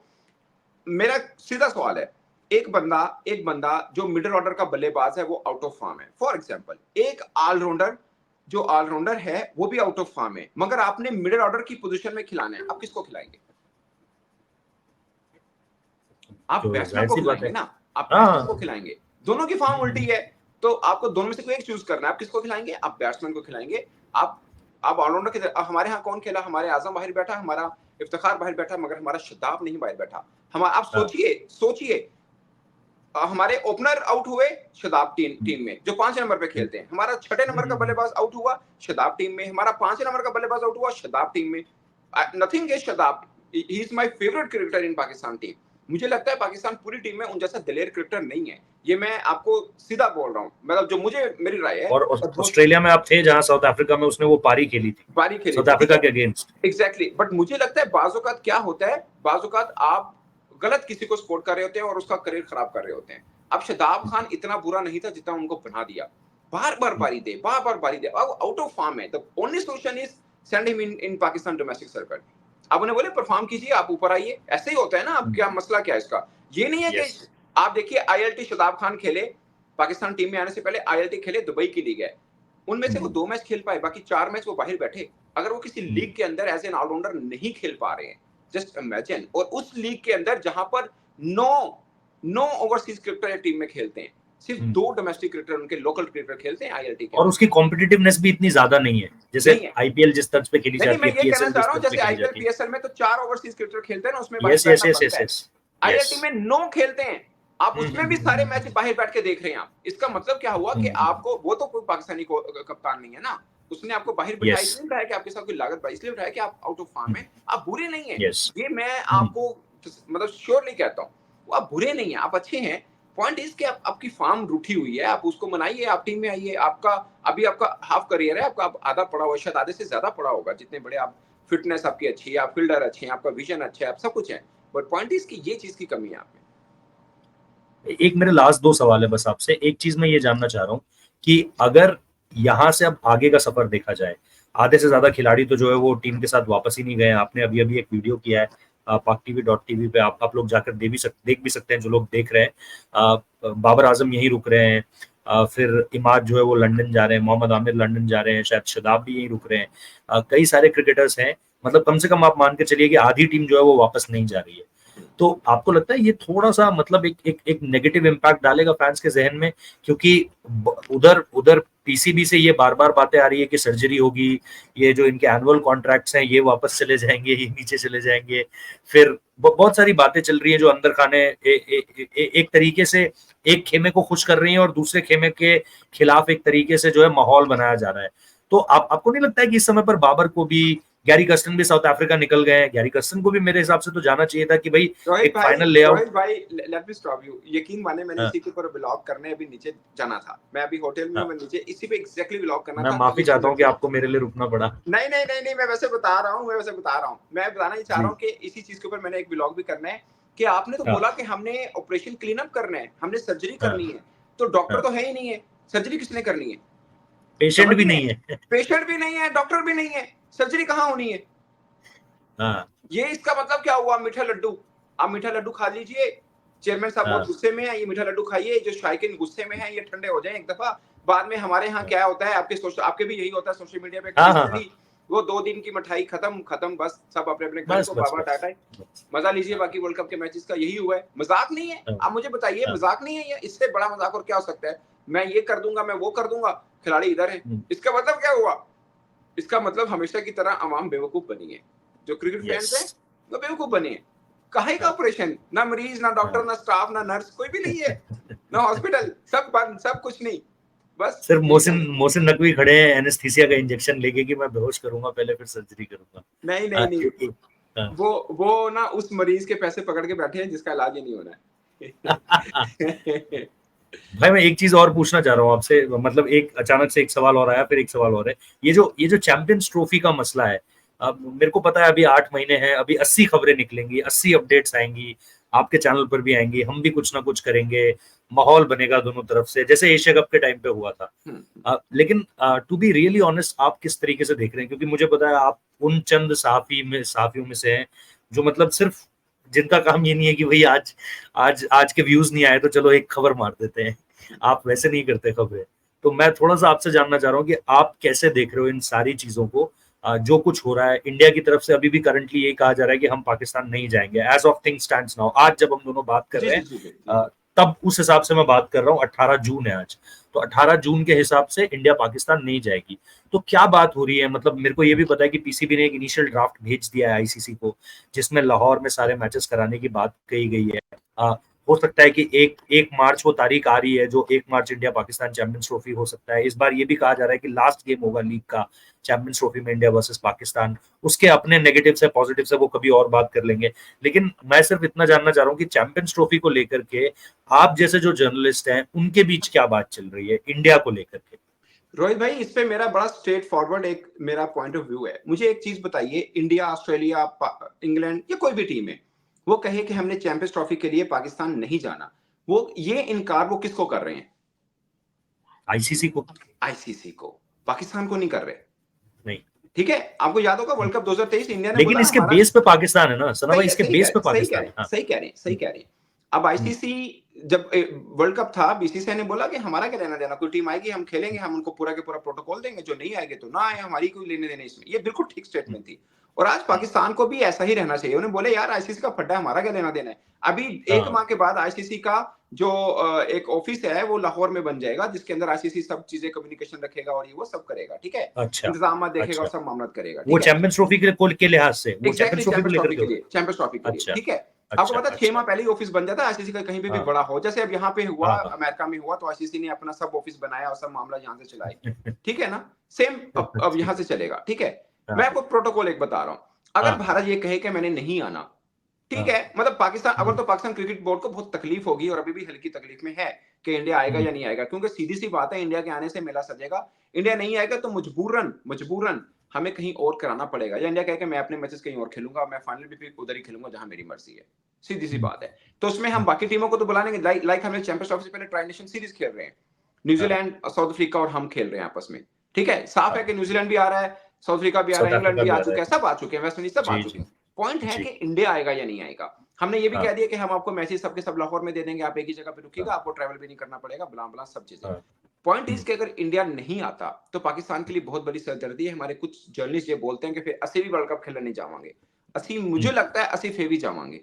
मेरा सीधा सवाल है, एक बंदा जो मिडिल ऑर्डर का बल्लेबाज है वो आउट ऑफ फॉर्म है, फॉर एग्जांपल एक ऑलराउंडर जो ऑलराउंडर है वो भी आउट ऑफ फॉर्म है, मगर आपने मिडिल ऑर्डर की पोजीशन में खिलाना है, आप किसको खिलाएंगे? आप बैट्समैन को खिलाएंगे ना, आप बैट्समैन को खिलाएंगे। दोनों की फॉर्म उल्टी है, तो आपको दोनों में से कोई एक चूज करना है, आप किसको खिलाएंगे? आप बैट्समैन को खिलाएंगे। आप ऑलराउंडर की तरह, हमारे यहाँ कौन खेला? हमारे आजम बाहर बैठा, हमारा इफ्तिखार बाहर बैठा, मगर हमारा शदाब नहीं बाहर बैठा। आप सोचिए हमारे ओपनर आउट हुए शदाब टीम में जो 5 नंबर पे खेलते हैं, हमारा 6 नंबर का बल्लेबाज आउट हुआ शदाब टीम में, हमारा 5 नंबर का बल्लेबाज आउट हुआ शदाब टीम में। Nothing is Shadab, he is my favourite cricketer in Pakistan team. मुझे लगता है पाकिस्तान पूरी टीम में उन जैसा दिलेर क्रिकेटर नहीं है, ये मैं आपको सीधा बोल रहा हूँ, मतलब जो मुझे मेरी राय है। और ऑस्ट्रेलिया में आप थे जहां साउथ अफ्रीका में उसने वो पारी खेली थी, साउथ अफ्रीका के अगेंस्ट। एग्जैक्टली, बट मुझे लगता है बाज़-औक़ात क्या होता है, बाज़-औक़ात आप गलत किसी को सपोर्ट कर रहे होते हैं और उसका करियर खराब कर रहे होते हैं। अब शदाब खान इतना बुरा नहीं था जितना उनको बना दिया। बार-बार बारी दे, अब आउट ऑफ फॉर्म है। The only solution is send him in Pakistan domestic circuit. अब उन्हें बोले परफॉर्म कीजिए, आप ऊपर आइए, ऐसे ही होता है ना। अब क्या मसला क्या है इसका? ये नहीं है कि आप देखिए आईएलटी शदाब खान खेले, पाकिस्तान टीम में आने से पहले आईएलटी खेले, दुबई की लीग है, उनमें से वो 2 मैच खेल पाए, बाकी 4 मैच वो बाहर बैठे। अगर वो किसी लीग के अंदर एज एन ऑलराउंडर नहीं खेल पा रहे हैं, जस्ट इमेजिन, और उस लीग के अंदर जहां पर 9 ओवरसीज क्रिकेटर टीम में खेलते हैं, सिर्फ 2 डोमेस्टिक क्रिकेटर उनके लोकल क्रिकेटर खेलते हैं आईएलटी के, और उसकी कॉम्पिटिटिवनेस भी इतनी ज्यादा नहीं है जैसे आईपीएल जिस तर्ज पे खेली जाती है। मैं ये कहना चाह रहा हूं, जैसे आईपीएल पीएसएल में तो 4 ओवरसीज क्रिकेटर खेलते हैं ना, उसमें आईएलटी में 9 खेलते हैं, आप उसमें भी सारे मैच बाहर बैठ के देख रहे हैं। आप, इसका मतलब क्या हुआ कि आपको, वो तो कोई पाकिस्तानी कप्तान नहीं है ना, उसने आपको बाहर बिठाया, इसलिए बिठाया कि आपके साथ कोई लागत पाई, इसलिए बिठाया कि आप आउट ऑफ फॉर्म है, आप बुरे नहीं है। ये मैं आपको मतलब श्योरली कहता हूँ, आप बुरे नहीं है, आप अच्छे हैं। पॉइंट इज कि आपकी फॉर्म रूठी हुई है, आप उसको मनाइए, आप टीम में आइए। आपका हाफ करियर है, आपका आधा पड़ा हुआ, शायद आधे से ज्यादा पड़ा होगा, जितने बड़े आप, फिटनेस आपकी अच्छी है, आप फील्डर अच्छे हैं, आपका विजन अच्छा है, आप सब कुछ है, बट पॉइंट इज कि ये चीज की कमी है आप में। एक मेरे लास्ट 2 सवाल है बस आपसे। एक चीज मैं ये जानना चाह रहा हूँ कि अगर यहाँ से अब आगे का सफर देखा जाए, आधे से ज्यादा खिलाड़ी तो जो है वो टीम के साथ वापस ही नहीं गए। आपने अभी एक वीडियो किया है PAKTV.tv पे, आप लोग जाकर देख भी सकते हैं जो लोग देख रहे हैं। बाबर आजम यहीं रुक रहे हैं, फिर इमाद जो है वो लंदन जा रहे हैं, मोहम्मद आमिर लंदन जा रहे हैं, शायद शदाब भी यहीं रुक रहे हैं। कई सारे क्रिकेटर्स हैं, मतलब कम से कम आप मान के चलिए कि आधी टीम जो है वो वापस नहीं जा रही है। तो आपको लगता है ये थोड़ा सा मतलब एक नेगेटिव इम्पैक्ट डालेगा फैंस के जहन में, क्योंकि उधर उधर पीसीबी से ये बार बार बातें आ रही है कि सर्जरी होगी, ये जो इनके एनुअल कॉन्ट्रैक्ट्स हैं ये वापस चले जाएंगे, ये नीचे चले जाएंगे, फिर बहुत सारी बातें चल रही है जो अंदर खाने एक तरीके से एक खेमे को खुश कर रही है और दूसरे खेमे के खिलाफ एक तरीके से जो है माहौल बनाया जा रहा है। तो आपको नहीं लगता है कि इस समय पर बाबर को भी, गैरी कर्स्टन भी साउथ अफ्रीका निकल गए हैं, गैरी कर्स्टन को भी मेरे हिसाब से तो जाना चाहिए था कि भाई एक फाइनल लेआउट। रोहित भाई लेट मी स्टॉप यू। यकीन माने मैंने हाँ, इसी के ऊपर व्लॉग करने अभी नीचे जाना था। मैं अभी होटल में हूं, हाँ, मैं नीचे इसी पे एग्जैक्टली व्लॉग करना मैं था। माफी अभी चाहता हूँ कि लड़के आपको मेरे लिए रुकना पड़ा। नहीं नहीं नहीं नहीं, मैं वैसे बता रहा हूँ, मैं बताना ही चाह रहा जी। हूँ कि इसी चीज के ऊपर मैंने एक व्लॉग भी करना है कि आपने तो हाँ, बोला कि हमने ऑपरेशन क्लीन अप करना है, हमने सर्जरी हाँ, करनी है, तो डॉक्टर हाँ, तो है ही नहीं है, सर्जरी किसने करनी है? पेशेंट समझ भी गए? नहीं है। पेशेंट भी नहीं है, डॉक्टर भी नहीं है, सर्जरी कहाँ होनी है? हाँ, ये इसका मतलब क्या हुआ? मीठा लड्डू, आप मीठा लड्डू खा लीजिए। चेयरमैन साहब बहुत हाँ, गुस्से में है, ये मीठा लड्डू खाइए। जो शायकीन गुस्से में है ये ठंडे हो जाएं एक दफा। बाद में हमारे यहाँ क्या होता है, आपके भी यही होता है सोशल मीडिया पे हाँ, हाँ, हाँ, ट्रेडिशनली, वो 2 दिन की मिठाई खत्म खत्म, बस सब अपने अपने घर बस को, बस बाबा बस टाटा, बस। मजा लीजिए हाँ, बाकी वर्ल्ड कप के मैचेस का। यही हुआ है, मजाक नहीं है। हाँ, आप मुझे बताइए, हाँ, मजाक नहीं है ये? इससे बड़ा मजाक और क्या हो सकता है? मैं ये कर दूंगा, मैं वो कर दूंगा, खिलाड़ी इधर है। इसका मतलब क्या हुआ? इसका मतलब हमेशा की तरह अवाम बेवकूफ बनी है, जो क्रिकेट यस। फैंस है वो बेवकूफ बने हैं। काहे का हाँ, ऑपरेशन? ना मरीज, ना हाँ। डॉक्टर, ना स्टाफ, ना नर्स, कोई भी नहीं है, ना हॉस्पिटल, सब बंद, सब कुछ नहीं, बस सिर्फ यही मोहसिन चल रहा है। मोहसिन नकवी खड़े हैं एनेस्थीसिया का इंजेक्शन लेके कि मैं बेहोश करूंगा पहले फिर सर्जरी करूंगा। नहीं नहीं हाँ, नहीं, हाँ। वो ना उस मरीज के पैसे पकड़ के बैठे हैं जिसका इलाज ही नहीं होना है। भाई मैं एक चीज और पूछना चाह रहा हूँ आपसे, मतलब एक अचानक से एक सवाल और आया, फिर एक सवाल और है। ये जो चैंपियंस ट्रॉफी का मसला है, अब मेरे को पता है अभी 8 महीने हैं, अभी 80 खबरें निकलेंगी, 80 अपडेट्स आएंगी, आपके चैनल पर भी आएंगी, हम भी कुछ ना कुछ करेंगे, माहौल बनेगा दोनों तरफ से जैसे एशिया कप के टाइम पे हुआ था। लेकिन टू बी रियली ऑनेस्ट, आप किस तरीके से देख रहे हैं? क्योंकि मुझे पता है आप उन चंद सहाफियों में से हैं जो मतलब सिर्फ जिनका काम ये नहीं है कि भाई आज आज आज के व्यूज नहीं आए तो चलो एक खबर मार देते हैं। आप वैसे नहीं करते खबरें। तो मैं थोड़ा सा आपसे जानना चाह रहा हूँ कि आप कैसे देख रहे हो इन सारी चीजों को, जो कुछ हो रहा है इंडिया की तरफ से। अभी भी करंटली यही कहा जा रहा है कि हम पाकिस्तान नहीं जाएंगे as of thing stands now, आज जब हम दोनों बात कर जी रहे जी हैं। जी जी जी। तब उस हिसाब से मैं बात कर रहा हूँ, 18 जून है आज, तो 18 जून के हिसाब से इंडिया पाकिस्तान नहीं जाएगी। तो क्या बात हो रही है? मतलब मेरे को ये भी पता है कि पीसीबी ने एक इनिशियल ड्राफ्ट भेज दिया है आईसीसी को, जिसमें लाहौर में सारे मैचेस कराने की बात कही गई है। आ, हो सकता है कि 1 मार्च वो तारीख आ रही है जो 1 मार्च इंडिया पाकिस्तान चैंपियंस ट्रॉफी हो सकता है। इस बार ये भी कहा जा रहा है कि लास्ट गेम होगा लीग का चैंपियंस ट्रॉफी में, इंडिया वर्सेस पाकिस्तान। उसके अपने नेगेटिव से पॉजिटिव से वो कभी और बात कर लेंगे। लेकिन मैं सिर्फ इतना जानना चाह रहा हूँ कि चैंपियंस ट्रॉफी को लेकर के आप जैसे जो जर्नलिस्ट हैं उनके बीच क्या बात चल रही है इंडिया को लेकर के? रोहित भाई, इस पे मेरा बड़ा स्ट्रेट फॉरवर्ड एक मेरा पॉइंट ऑफ व्यू है। मुझे एक चीज बताइए, इंडिया, ऑस्ट्रेलिया, इंग्लैंड या कोई भी टीम है, वो कहे कि हमने चैंपियंस ट्रॉफी के लिए पाकिस्तान नहीं जाना, वो ये इनकार वो किसको कर रहे हैं? आईसीसी को। आईसीसी को, पाकिस्तान को नहीं कर रहे। नहीं। ठीक है, आपको याद होगा वर्ल्ड कप 2023 इंडिया ने लेकिन बोला इसके हमारा। बेस पे पाकिस्तान है ना सना भाई, सही है, इसके सही बेस कह पे सही कह पाकिस्तान रहे है। हैं, हाँ। सही कह रहे हैं, सही हम्म, कह रहे हैं। अब हम्म, आईसीसी जब वर्ल्ड कप था, बीसीसीआई ने बोला कि हमारा क्या लेना देना, कोई टीम आएगी हम खेलेंगे, हम उनको पूरा के पूरा प्रोटोकॉल देंगे, जो नहीं आएंगे तो ना आए, हमारी कोई लेने देने इसमें। ये बिल्कुल ठीक हम्म, स्टेटमेंट थी। और आज पाकिस्तान को भी ऐसा ही रहना चाहिए। उन्हें बोले यार आईसीसी का फड्डा, हमारा क्या लेना देना है। अभी 1 माह हाँ। के बाद आईसीसी का जो एक ऑफिस है वो लाहौर में बन जाएगा, जिसके अंदर आईसीसी सब चीजें कम्युनिकेशन रखेगा और ये वो सब करेगा। ठीक है, अच्छा। इंतजाम देखेगा और अच्छा, सब मामला करेगा। वो ठीक है, चैंपियंस ट्रॉफी के लिहाज से, वो एग्जैक्टली चैंपियंस ट्रॉफी को चैंपियंस लेकर ट्रॉफी के के हो लिए, रहा चैंपियंस ट्रॉफी के है। लिए। अच्छा, ठीक है, आपको अच्छा, पता है 6 माह अच्छा। पहले ही ऑफिस बन जाता है आईसीसी का, कहीं पे भी हाँ, बड़ा हो। जैसे अब यहाँ पे हुआ, हाँ, हाँ। अमेरिका में हुआ, तो आईसीसी ने अपना सब ऑफिस बनाया और सब मामला यहाँ से चलाए। ठीक है ना? सेम अब ठीक। यहाँ से चलेगा। ठीक है, मैं हाँ, आपको प्रोटोकॉल एक बता रहा हूँ। अगर हाँ, भारत ये कहे कि मैंने नहीं आना, ठीक हाँ। है, मतलब पाकिस्तान, अगर हम्म, तो पाकिस्तान क्रिकेट बोर्ड को बहुत तकलीफ होगी, और अभी भी हल्की तकलीफ में है कि इंडिया आएगा हम्म, या नहीं आएगा, क्योंकि सीधी सी बात है, इंडिया के आने से मेला सजेगा। इंडिया नहीं आएगा तो मजबूरन मजबूरन हमें कहीं और कराना पड़ेगा, या इंडिया कहे कि मैं अपने मैचेस कहीं और खेलूंगा, मैं फाइनल भी फिर उधर ही खेलूंगा जहां मेरी मर्जी है। सीधी सी हम्म, बात है। तो उसमें हम हम्म, बाकी टीमों को तो बुला लेंगे, लाइक हमने चैंपियंस ट्रॉफी से पहले ट्राई नेशन सीरीज खेल रहे हैं, हाँ, न्यूजीलैंड, साउथ अफ्रीका और हम खेल रहे हैं आपस में। ठीक है, साफ है हाँ। कि न्यूजीलैंड भी आ रहा है, साउथ अफ्रीका भी आ रहा साउथ है, इंग्लैंड अफ्रीका भी भी आ आ रहा चुके है। हैं, सब आ चुके हैं, वेस्ट इंडीज सब आ जी, चुके जी, हैं। पॉइंट है जी। कि इंडिया आएगा या नहीं आएगा। हमने ये भी हाँ, कह दिया कि हम आपको मैचेस सबके सब लाहौर में दे देंगे, आप एक ही जगह पे हाँ, रुकिएगा, आपको ट्रैवल भी नहीं करना पड़ेगा, बला बला सब चीजें। हाँ। पॉइंट इज हम्म, कि अगर इंडिया नहीं आता तो पाकिस्तान के लिए बहुत बड़ी सरदर्दी है। हमारे कुछ जर्नलिस्ट ये बोलते हैं कि फिर असि भी वर्ल्ड कप खेलने नहीं जावांगे। असि, मुझे हम्म, लगता है असि फिर भी जावांगे,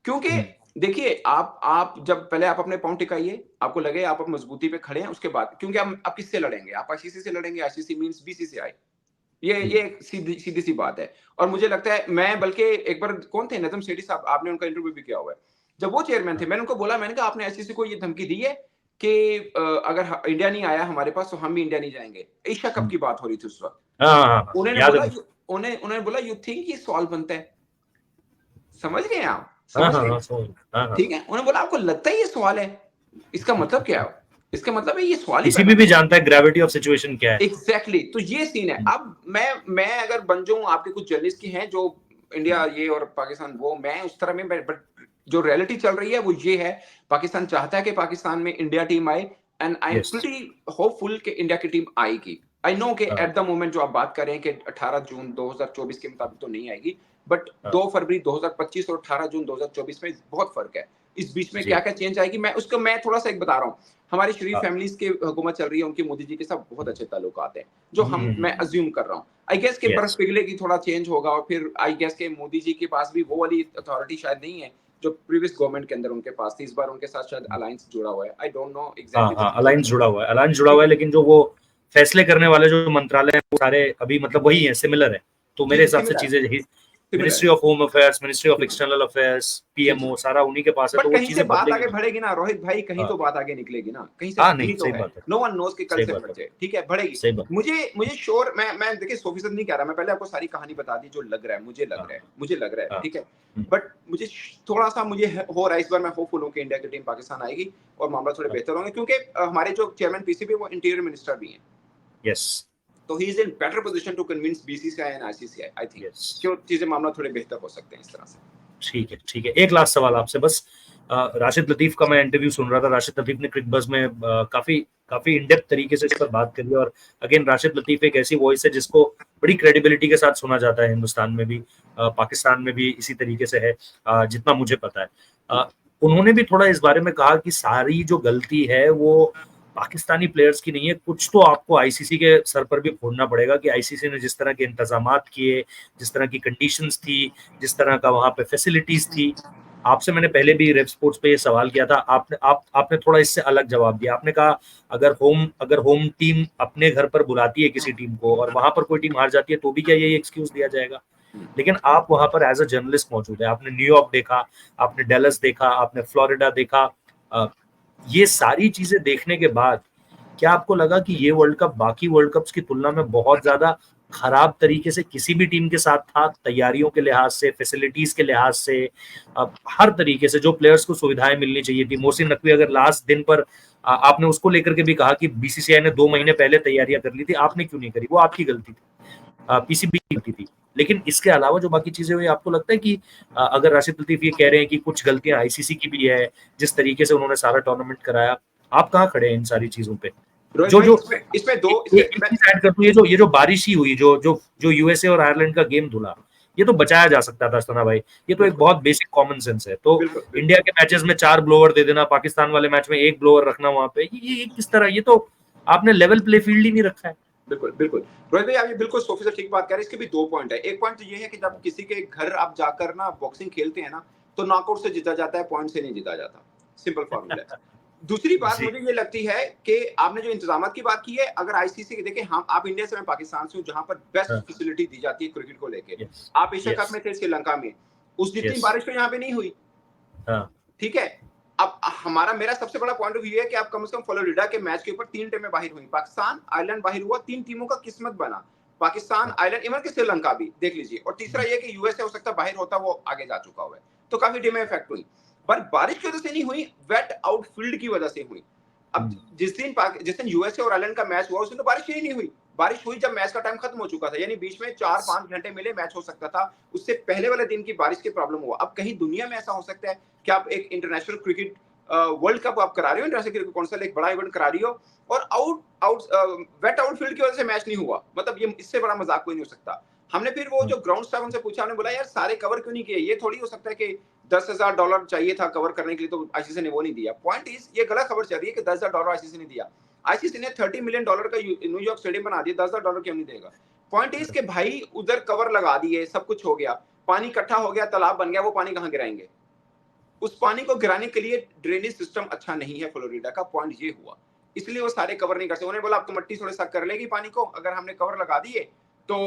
क्योंकि देखिए आप जब पहले आप अपने पाँव टिकाइए, आपको लगे आप मजबूती पे खड़े हैं, उसके बाद क्योंकि आप किससे लड़ेंगे? आप आईसीसी से लड़ेंगे, आईसीसी मीन्स बीसीसीआई। ये एक सीधी सी बात है। और मुझे लगता है मैं बल्कि एक बार कौन थे नजम सेठी साहब, आपने उनका इंटरव्यू भी किया हुआ है। जब वो चेयरमैन थे, मैंने उनको बोला, मैंने कहा आपने आईसीसी को ये धमकी दी है कि अगर इंडिया नहीं आया हमारे पास तो हम भी इंडिया नहीं जाएंगे। एशिया कप की बात हो रही थी उस वक्त। हाँ, उन्होंने याद है बोला मुझे। उन्होंने बोला यू थिंक ये सवाल बनता है? समझ गए आप? हाँ समझ हाँ गए? हाँ, समझ। हाँ हाँ। ठीक है, उन्होंने बोला आपको लगता है ये सवाल है? इसका मतलब क्या है? इसका मतलब है ये सवाल ही पीसीबी पैदा भी नहीं होगा। जानता है ग्रेविटी ऑफ सिचुएशन क्या है। एग्जैक्टली तो ये सीन है। अब मैं अगर बन जाऊं, आपके कुछ जर्नलिस्ट की हैं जो इंडिया ये और पाकिस्तान वो, मैं उस तरह में, बट जो रियलिटी चल रही है वो ये है, पाकिस्तान चाहता है कि पाकिस्तान में इंडिया टीम आए, and I am yes. Pretty hopeful कि इंडिया की टीम आएगी। आई नो कि हाँ एट द मोमेंट जो आप बात कर रहे हैं कि 18 जून 2024 के मुताबिक तो नहीं आएगी, बट हाँ 2 फरवरी 2025 और 18 जून 2024 में बहुत फर्क है। इस बीच में जी। क्या क्या चेंज आएगी, मैं थोड़ा सा एक बता रहा हूँ। हमारी शरीफ हाँ। फैमिलीज की हुकूमत चल रही है, उनकी मोदी जी के साथ बहुत अच्छे ताल्लुकात हैं, जो मैं अज्यूम कर रहा हूँ। आई गेस के बर्फ यस। पिघलेगी, थोड़ा चेंज होगा, और फिर आई गेस के मोदी जी के पास भी वो वाली अथॉरिटी शायद नहीं है जो प्रीवियस गवर्नमेंट के अंदर उनके पास थी। इस बार उनके साथ शायद अलायंस जुड़ा हुआ है। आई डोंट नो हाँ एग्जैक्टली द हाँ, डिटेल्स। अलायंस जुड़ा हुआ है, अलायंस जुड़ा हुआ ठीक है, है, लेकिन जो वो फैसले करने वाले जो मंत्रालय हैं वो सारे अभी मतलब वही है, सिमिलर है। तो मेरे जी हिसाब से सिमिलर चीजें, similar ministry of home affairs, ministry of similar external affairs, जी जी। पीएमओ सारा उन्हीं के पास है, बट तो वो कहीं से चीजें बात आगे बदलेगी। बढ़ेगी ना रोहित भाई, कहीं हाँ तो बात आगे निकलेगी ना, कहीं से हाँ, यही नहीं तो सही है। बात है। नो वन नोस कि कल सही से बात बढ़ है। जाए, ठीक है, बढ़ेगी। सही बात। मुझे श्योर, मैं देखिए 100% नहीं कह रहा, मैं पहले आपको सारी कहानी बता दी जो लग रहा है, हाँ मुझे लग रहा है, हाँ। ठीक है। बट मुझे थोड़ा सा मुझे हो रहा है, इस बार मैं होपफुल हूँ कि इंडिया की टीम पाकिस्तान आएगी और मामला थोड़े हाँ। बेहतर होंगे, क्योंकि हमारे जो चेयरमैन पीसीबी वो इंटीरियर मिनिस्टर भी हैं। यस। तो he is in better position to convince BCCI and ICCI, I think yes. क्यों चीजें मामला थोड़े बेहतर हो सकते हैं इस तरह से। ठीक है ठीक है, एक लास्ट सवाल आपसे बस। राशिद लतीफ का मैं इंटरव्यू सुन रहा था, राशिद लतीफ ने क्रिकबज़ में काफी काफी इन डेप्थ तरीके से इस पर बात करी, और अगेन राशिद लतीफ एक ऐसी वॉइस है जिसको बड़ी क्रेडिबिलिटी के साथ सुना जाता है हिंदुस्तान में भी, पाकिस्तान में भी इसी तरीके से है, जितना मुझे पता है। उन्होंने भी थोड़ा इस बारे में कहा कि सारी जो गलती है वो पाकिस्तानी प्लेयर्स की नहीं है, कुछ तो आपको आईसीसी के सर पर भी फोड़ना पड़ेगा कि आईसीसी ने जिस तरह के इंतजामात किए, जिस तरह की कंडीशंस थी, जिस तरह का वहां पे फैसिलिटीज थी। आपसे मैंने पहले भी रेप स्पोर्ट्स पे ये सवाल किया था, आपने थोड़ा इससे अलग जवाब दिया। आपने कहा अगर होम टीम अपने घर पर बुलाती है किसी टीम को और वहां पर कोई टीम हार जाती है तो भी क्या यही एक्सक्यूज दिया जाएगा? लेकिन आप वहां पर एज अ जर्नलिस्ट मौजूद है, आपने न्यूयॉर्क देखा, आपने डेलस देखा, आपने फ्लोरिडा देखा। ये सारी चीजें देखने के बाद क्या आपको लगा कि ये वर्ल्ड कप बाकी वर्ल्ड कप्स की तुलना में बहुत ज्यादा खराब तरीके से किसी भी टीम के साथ था, तैयारियों के लिहाज से, फैसिलिटीज के लिहाज से, हर तरीके से जो प्लेयर्स को सुविधाएं मिलनी चाहिए थी? मोहसिन नकवी अगर लास्ट दिन पर आपने उसको लेकर के भी कहा कि बीसीसीआई ने 2 महीने पहले तैयारियां कर ली थी, आपने क्यों नहीं करी? वो आपकी गलती थी, पीसीबी की गलती थी। लेकिन इसके अलावा जो बाकी चीजें हुई, आपको लगता है कि अगर राशिद लतीफ ये कह रहे हैं कि कुछ गलतियां आईसीसी की भी है, जिस तरीके से उन्होंने सारा टूर्नामेंट कराया, आप कहाँ खड़े हैं इन सारी चीजों पे? रोहित जो भाई जो इसमें दो एक चीज ऐड कर दूं, ये जो बारिश ही हुई, जो जो जो यूएसए और आयरलैंड का गेम धुला, ये तो बचाया जा सकता था सना भाई। ये तो एक बिल्कुल बहुत बेसिक कॉमन सेंस है। तो बिल्कुल इंडिया बिल्कुल के मैचेस में 4 ब्लोअर दे देना, पाकिस्तान वाले मैच में 1 ब्लोअर रखना वहां पे, ये किस तरह? ये तो आपने लेवल प्ले फील्ड ही नहीं रखा है। बिल्कुल बिल्कुल। रोहित भाई आप ये बिल्कुल 100% ठीक बात कह रहे हैं। इसके भी दो पॉइंट है। एक पॉइंट तो ये है कि जब किसी के घर आप जाकर ना बॉक्सिंग खेलते हैं ना, तो नॉकआउट से जीता जाता है, पॉइंट से नहीं जीता जाता। सिंपल फॉर्मूला है। दूसरी बात जी। मुझे ये लगती है कि आपने जो इंतजामात की बात की है, अगर आईसीसी के देखें, हम आप इंडिया से, मैं पाकिस्तान से हूँ, जहां पर बेस्ट हाँ। फैसिलिटी दी जाती है क्रिकेट को लेके। यस। आप एशिया कप यस। में थे श्रीलंका में, उस जितनी यस। बारिश तो यहाँ पे नहीं हुई, हाँ। ठीक है। अब मेरा सबसे बड़ा पॉइंट ऑफ व्यू है कि आप कम से कम फ्लोरिडा के मैच के ऊपर 3 टीमें बाहर हुई। पाकिस्तान, आयरलैंड बाहर हुआ, 3 टीमों का किस्मत बना। पाकिस्तान, हाँ। आयरलैंड, इवन के श्रीलंका भी देख लीजिए। और तीसरा ये कि यूएसए हो सकता है बाहर होता, वो आगे जा चुका हुआ है। तो काफी टीमें इफेक्ट हुई, पर बारिश की वजह से नहीं हुई, वेट आउटफील्ड की वजह से हुई। अब जिस दिन यूएसए और आयरलैंड का मैच हुआ, उस दिन तो बारिश ही नहीं हुई। बारिश हुई जब मैच का टाइम खत्म हो चुका था, यानी बीच में 4-5 घंटे मिले, मैच हो सकता था। उससे पहले वाले दिन की बारिश की प्रॉब्लम हुआ। अब कहीं दुनिया में ऐसा हो सकता है कि आप एक इंटरनेशनल क्रिकेट वर्ल्ड कप आप करा रहे हो, इंटरनेशनल क्रिकेट काउंसिल एक बड़ा इवेंट करा रही हो, और वेट आउटफील्ड की वजह से मैच नहीं हुआ। मतलब ये इससे बड़ा मजाक कोई नहीं हो सकता। हमने फिर वो जो ग्राउंड स्टाफ उनसे पूछा, हमने बोला यार सारे कवर क्यों नहीं किए? ये थोड़ी हो सकता है कि $10,000 चाहिए था कवर करने के लिए, तो आईसीसी ने वो नहीं दिया। पॉइंट इज, ये गलत खबर चल रही है कि $10,000 आईसीसी ने दिया। आईसीसी ने $30 मिलियन का न्यूयॉर्क स्टेडियम बना दिया, $10,000 क्यों नहीं देगा? पॉइंट इज कि भाई उधर कवर लगा दिए, सब कुछ हो गया, पानी इकट्ठा हो गया, तालाब बन गया, वो पानी कहाँ गिराएंगे? उस पानी को गिराने के लिए ड्रेनेज सिस्टम अच्छा नहीं है फ्लोरिडा का, पॉइंट ये हुआ, इसलिए वो सारे कवर नहीं कर सकते। उन्होंने बोला अब तो मट्टी थोड़े सा कर लेगी पानी को, अगर हमने कवर लगा दिए तो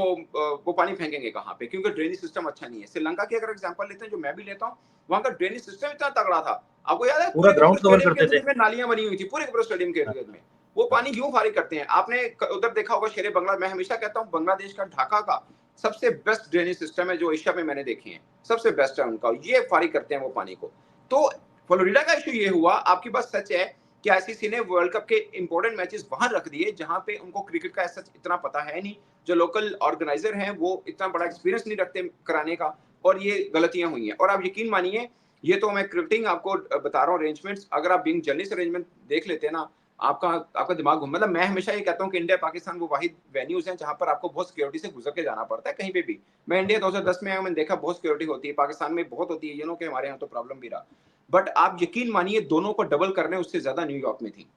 वो पानी फेंकेंगे कहाँ पे, क्योंकि ड्रेनेज सिस्टम अच्छा नहीं है। श्रीलंका की अगर एग्जांपल लेते हैं, जो मैं भी लेता हूँ, वहां का ड्रेनेज सिस्टम इतना तगड़ा था, आपको याद है पूरा ग्राउंड कवर स्टेडियम के करते थे। इर्द-गिर्द में नालियां बनी हुई थी, पूरे स्टेडियम के इर्द-गिर्द में। वो पानी क्यों फारिग करते हैं? आपने उधर देखा होगा शेरे बंगला, मैं हमेशा कहता हूँ बांग्लादेश का ढाका का सबसे बेस्ट ड्रेनेज सिस्टम है जो एशिया में मैंने देखे हैं, सबसे बेस्ट है उनका, ये फारिग करते हैं वो पानी को। तो फ्लोरिडा का इशू ये हुआ, आपकी बात सच है कि आईसीसी ने वर्ल्ड कप के इंपॉर्टेंट मैचेस वहां रख दिए जहां पे उनको क्रिकेट का सच इतना पता है नहीं, जो लोकल ऑर्गेनाइजर हैं वो इतना बड़ा एक्सपीरियंस नहीं रखते कराने का, और ये गलतियां हुई हैं। और आप यकीन मानिए, ये तो मैं क्रिकेटिंग आपको बता रहा हूँ अरेंजमेंट्स, अगर आप बिंग जर्नलिस्ट अरेंजमेंट देख लेते हैं ना, आपका दिमाग घूम, मतलब मैं हमेशा ये कहता हूँ कि इंडिया पाकिस्तान वो वाहिद वेन्यूज हैं जहां पर आपको बहुत सिक्योरिटी से गुजर के जाना पड़ता है कहीं पे भी। मैं इंडिया 2010 में आया, मैंने देखा बहुत सिक्योरिटी होती है, पाकिस्तान में बहुत होती है, ये नो कि हमारे यहाँ तो प्रॉब्लम भी रहा, बट आप यकीन मानिए दोनों को डबल करने उससे ज्यादा न्यूयॉर्क में थी,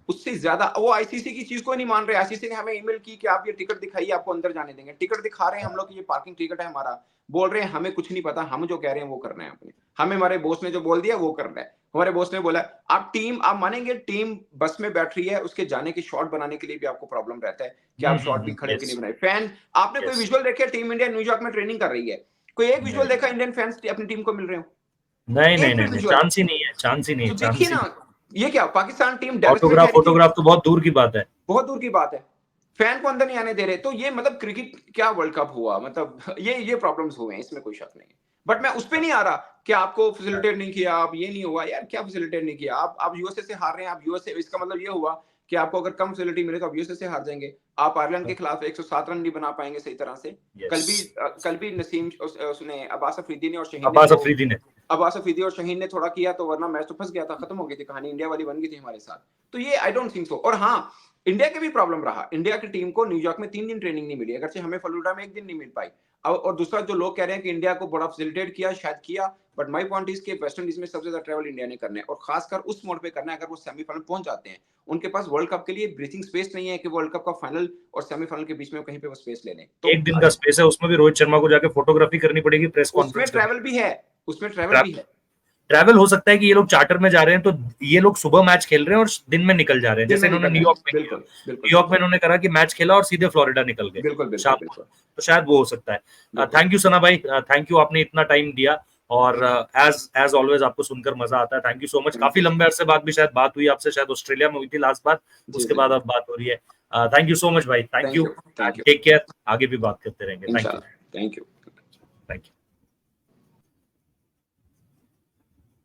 उससे ज्यादा। वो आईसीसी की चीज को नहीं मान रहे, आईसीसी ने हमें ईमेल की कि आप ये टिकट दिखाइए, आपको अंदर जाने देंगे, टिकट दिखा रहे हैं हम लोग, ये पार्किंग टिकट है हमारा, बोल रहे हैं हमें कुछ नहीं पता, हम जो कह रहे हैं वो कर रहे हैं अपने, हमें हमारे बॉस ने जो बोल दिया वो कर रहा है। हमारे बॉस ने बोला आप मानेंगे टीम बस में बैठ रही है, उसके जाने की शॉट बनाने के लिए भी आपको प्रॉब्लम रहता है कि आप शॉट भी खड़े होकर नहीं बनाए। फैन, आपने कोई विजुअल देखे टीम इंडिया न्यूयॉर्क में ट्रेनिंग कर रही है, कोई एक विजुअल देखा इंडियन फैंस अपनी टीम को मिल रहे हो? नहीं, चांस ही नहीं है, चांस ही नहीं है। तो देखिए ना, ये क्या पाकिस्तान टीम फोटोग्राफ तो बहुत दूर की बात है, बहुत दूर की बात है, फैन को अंदर नहीं आने दे रहे। तो ये मतलब क्रिकेट क्या वर्ल्ड कप हुआ, मतलब ये प्रॉब्लम्स हुए हैं, इसमें कोई शक नहीं है। बट मैं उस पे नहीं आ रहा कि आपको फैसिलिटेट नहीं किया, आप ये नहीं हुआ, यार क्या फैसिलिटेट नहीं किया, आप यूएसए से हार रहे हैं, आप यूएसए, इसका मतलब ये हुआ कि आपको अगर कम फैसिलिटी मिले तो आप यूएसए से हार जाएंगे, आप आयरलैंड के खिलाफ 107 रन नहीं बना पाएंगे सही तरह से। कल भी नसीम उसने अब्बास अफरीदी और शहीन ने थोड़ा किया, तो वरना मैच तो फंस गया था, खत्म हो गई थी कहानी, इंडिया वाली बन गई थी हमारे साथ। तो ये आई डोंट थिंक सो। और हाँ, इंडिया के भी प्रॉब्लम रहा, इंडिया की टीम को न्यूयॉर्क में 3 दिन ट्रेनिंग नहीं मिली, अगरचे हमें फ्लोरिडा में 1 दिन नहीं मिल पाई। और दूसरा, जो लोग कह रहे हैं कि इंडिया को बड़ा फैसिलिटेट किया, शायद किया, बट माय पॉइंट इज कि वेस्ट इंडीज में सबसे ज्यादा ट्रैवल इंडिया ने करना है, और खासकर उस मोड पे करना है अगर वो सेमीफाइनल पहुंच जाते हैं। उनके पास वर्ल्ड कप के लिए ब्रीथिंग स्पेस नहीं है कि वर्ल्ड कप का फाइनल और सेमीफाइनल के बीच में कहीं पे वो स्पेस ले लें। तो 1 दिन का स्पेस है, उसमें भी रोहित शर्मा को जाके फोटोग्राफी करनी पड़ेगी, प्रेस कॉन्फ्रेंस उसमें ट्रैवल भी है। ट्रैवल हो सकता है कि ये लोग चार्टर में जा रहे हैं, तो ये लोग सुबह मैच खेल रहे हैं और दिन में निकल जा रहे हैं, जैसे इन्होंने न्यूयॉर्क में इन्होंने करा कि मैच खेला और सीधे फ्लोरिडा निकल गए शाम को, तो शायद वो हो सकता है। थैंक यू सना भाई, थैंक यू, आपने इतना टाइम दिया, और एज ऑलवेज आपको सुनकर मजा आता है। Thank you so much. काफी लंबे अरसे बाद भी शायद बात हुई आपसे, शायद ऑस्ट्रेलिया में हुई थी लास्ट बार, उसके बाद अब बात हो रही है। थैंक यू सो मच भाई, थैंक यू, टेक केयर, आगे भी बात करते रहेंगे। Thank you.